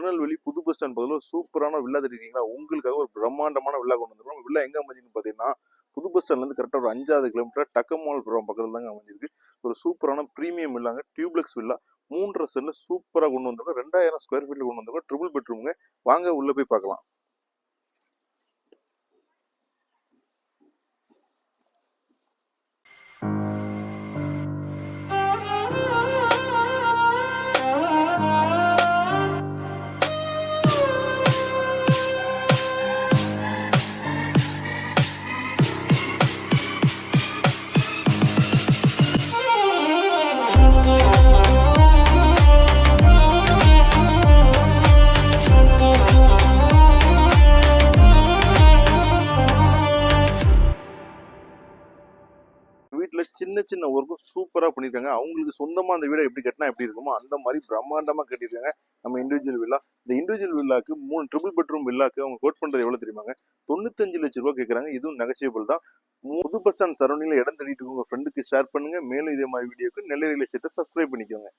திருநெல்வேலி புது bus stand பக்கத்தில் சூப்பரான வில்லா தெரியுங்களா, உங்களுக்காக ஒரு பிரம்மாண்டமான வில்லா கொண்டு வந்துருக்கோம். வில்லா எங்க அமைஞ்சுன்னு பார்த்தீங்கன்னா புது பஸ் ஸ்டாண்ட்ல இருந்து கரெக்டாக ஒரு 5 கிலோமீட்டர் டக்கமால் பக்கத்தில் தாங்க அமைஞ்சிருக்கு. ஒரு சூப்பரான பிரீமியம் வில்லாங்க, டியூப்ளெக்ஸ் வில்லா 3.5 சென்ட்ல சூப்பராக கொண்டு வந்திருக்கோம். 2000 ஸ்கொயர் ஃபீட்ல கொண்டு வந்திருக்கோம். ட்ரிபிள் பெட்ரூமுங்க. வாங்க உள்ள போய் பார்க்கலாம். வீட்டுல சின்ன சின்ன ஒர்க்கும் சூப்பரா பண்ணிருக்காங்க. அவங்களுக்கு சொந்தமா அந்த வீடை எப்படி கட்டினா எப்படி இருக்குமோ அந்த மாதிரி பிரம்மாண்டமா கட்டிருக்காங்க நம்ம இண்டிவிஜுவல் வில்லா. இந்த இண்டிவிஜுவல் வில்லாக்கு 3 ட்ரிபிள் பெட்ரூம் வில்லாக்கு அவங்க கோட் பண்றது எவ்வளவு தெரியுமாங்க? 95 லட்சம் ரூபாய் கேட்கறாங்க. இதுவும் நெகசியபிள் தான். புது பஸ் ஸ்டாண்ட் சரௌண்டிங்ல இடம் தேடிட்டு உங்க ஃப்ரெண்டுக்கு ஷேர் பண்ணுங்க. மேலும் இதே மாதிரி வீடியோக்கு நெல்லை ரியல் எஸ்டேட்டை சப்ஸ்கிரைப் பண்ணிக்கோங்க.